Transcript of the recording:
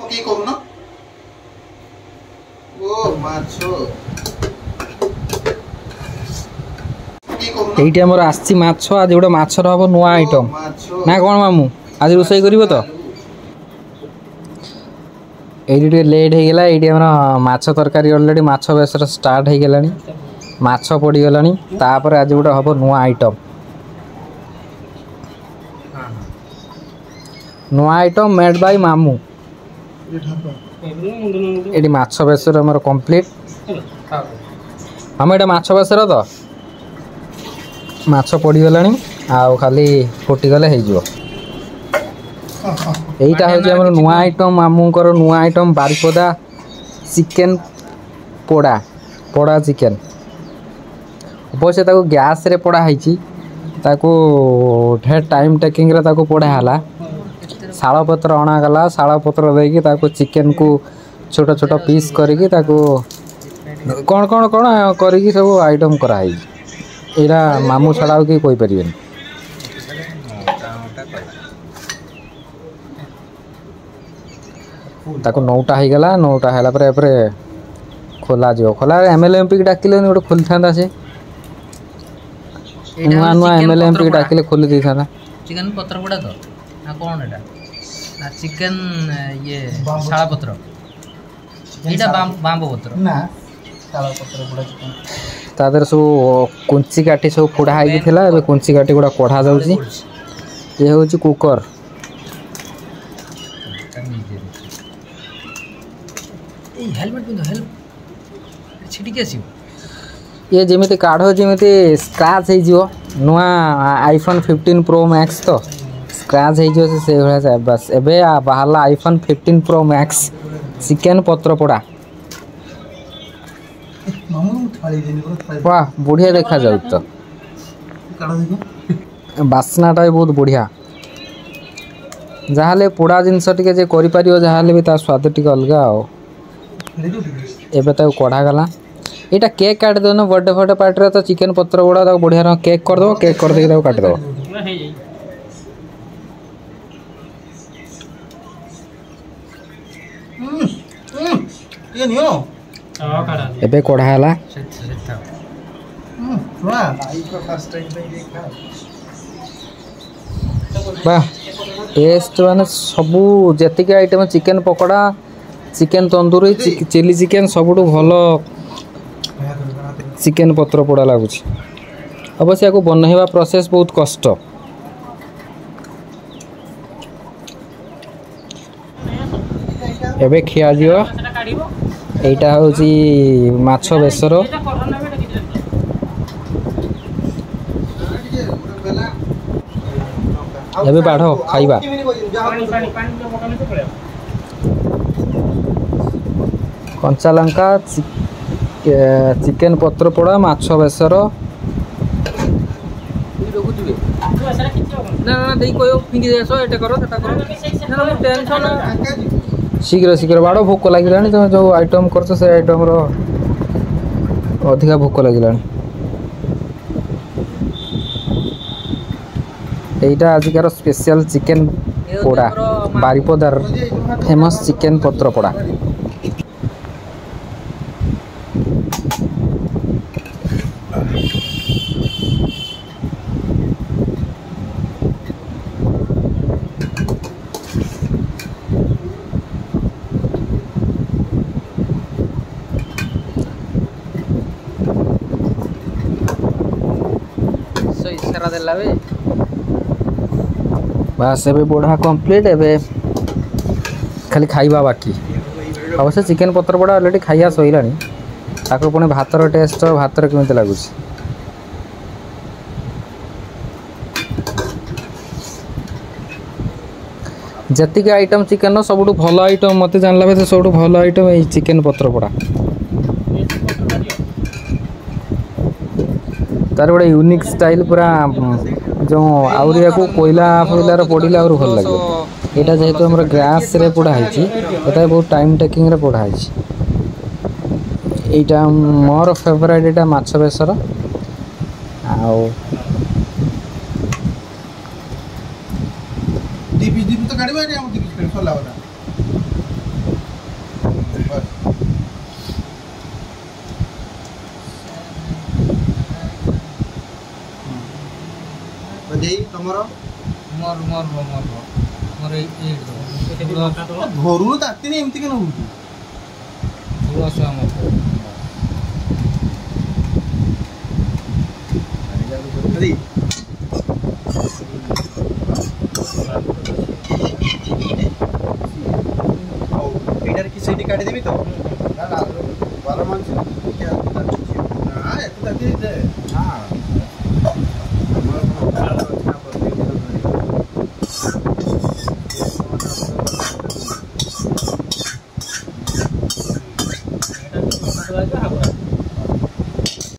okay करू ना ओ माछो এইটি আমার আসছি মাছ আজ গোটে মাছর হব নূয়া আইটম না কোন মামু আজ রোষেই করিব তো এইটি টিকে লেট হয়ে গলা এইটি আমার মাছ তরকারি অলরেডি মাছ বেসর স্টার্ট হয়ে গলানি মাছ পড়ি গলানি তারপরে আজ গোটে হব নূয়া আইটম মেড বাই মামু এটি মাছ বেসর আমার কমপ্লিট আমি এটা মাছ বেসর তো মাছ পড়িগলানি ଆଉ ଖାଲି ଫୁଟିଗଲେ ହେଇଯିବ এইটা ହେଉଛି ଆମର ନୂଆ ଆଇଟମ୍ ମାମୁଙ୍କର ନୂଆ ଆଇଟମ୍ ବାରିପଦା ଚିକେନ୍ ପୋଡ଼ା ଚିକେନ୍ ଅବଶ୍ୟ ତାକୁ ଗ୍ୟାସ୍ରେ ପୋଡ଼ା ହେଇଛି ତାକୁ ଢେର ଟାଇମ୍ ଟେକିଂରେ ତାକୁ ପୋଡ଼ା ହେଲା ଶାଳପତ୍ର ଅଣାଗଲା ଶାଳପତ୍ର ଦେଇକି ତାକୁ ଚିକେନ୍କୁ ଛୋଟ ଛୋଟ ପିସ୍ କରିକି ତାକୁ କ'ଣ କ'ଣ କ'ଣ କରିକି ସବୁ ଆଇଟମ୍ କରାହେଇଛି ଏଇଟା ମାମୁ ଛଡ଼ା ଆଉ କେହି କହିପାରିବେନି ତାକୁ ନୌଟା ହେଇଗଲା ନୌଟା ହେଲା ପରେ ଏପରେ ଖୋଲାଯିବ ଖୋଲାରେ MLMPକି ଡାକିଲେନି ଗୋଟେ ଖୋଲିଥାନ୍ତା ସେ ନୂଆ ନୂଆ MLMPକି ଡାକିଲେ ଖୋଲି ଦେଇଥାନ୍ତା ଚିକେନ୍ ପତ୍ର ପୋଡ଼ା ତ ନା କ'ଣ ଏଇଟା ନା ଚିକେନ୍ ଇଏ ଶାଳପତ୍ର ଏଇଟା ବାମ୍ବ ପତ୍ର ନା ଶାଳପତ୍ର ପୋଡ଼ା ଚିକେନ୍ ତା ଦେହରେ ସବୁ କୁଞ୍ଚି କାଠି ସବୁ ପୋଡ଼ା ହେଇକି ଥିଲା ଏବେ କୁଞ୍ଚି କାଠି ଗୁଡ଼ା କଢ଼ା ଯାଉଛି ଇଏ ହେଉଛି କୁକର ହେଲମେଟ୍ ପିନ୍ଧ ଛିଟିକି ଆସିବ ଇଏ ଯେମିତି କାଢ଼ ଯେମିତି ସ୍କ୍ରାଚ୍ ହେଇଯିବ ନୂଆ iPhone 15 Pro Max ତ ସ୍କ୍ରାଚ୍ ହେଇଯିବ ସେ ସେଇଭଳିଆ ବାସ୍ ଏବେ ବାହାରିଲା iPhone 15 Pro Max ଚିକେନ୍ ପତ୍ର ପୋଡ଼ା वाह बढ़िया देखा जाऊ तो बास्नाटा भी बहुत बढ़िया जहाँ पोड़ा जिनस टे जे कर भी ता स्वाद टी अलग एबे ताको कढ़ा गला यहाँ केक काट दो ना बर्थडे फर्डे पार्टी तो चिकेन पत्र गुड़ा बढ़िया केक कर दो केक कर देके काट दो एबे कढ़ा है वाह टेस्ट माने सबू जेतिक item chicken pakora chicken tandoori chilli chicken सबुठ भल चिकेन पत्र पोड़ा लगुच अवश्य या बनइबा प्रोसेस बहुत कष्ट एबे खिया दियो এইটা হচ্ছে মাছ বেসর ଏବେ ବାଢ଼ ଖାଇବା କଞ୍ଚା ଲଙ୍କା ଚିକେନ ପତ୍ର ପୋଡ଼ା ମାଛ ବେସର शीघ्र शीघ्र बाड़ भोक लगे तुम जो आइटम कर से आइटम अधिका भोक लगे এইটা আজকের স্পেশাল চিকেন পোড়া বারিপদার ফেমাস চিকেন পত্র পোড়া इशारा देला बे बस एबे बोढ़ा कंप्लीट एबे खाली खाइबा बाकी अवश्य चिकेन पत्र पोड़ा अलरेडी खाइया सइलानी ताको पुणी भातर टेस्ट भातर केमिति लागुछि जतिक आइटम चिकेन सबुठ भल आइटम मत जानला बे सबुठ भल आइटम ए चिकेन पत्र पोड़ा तार गोटे यूनिक स्टाइल पूरा जो आउरिया को कोयला फोइलार पड़िले और भल लगे यहाँ जेहेतु आम गैस रे पोड़ा है बहुत टाइम टेकिंग रे पोड़ा है यहाँ मोर फेवरेट यहाँ माछ बेसर डी पीस तो काढिबा नि हम डी पीस कर सरला वाला बस बजेई तमरो मोर मोर मोर मोर ए घरू ताती नि एमती केन होती तुलस मोर अरे एटार की सीटी काटी देबी तो ना ना 12 मान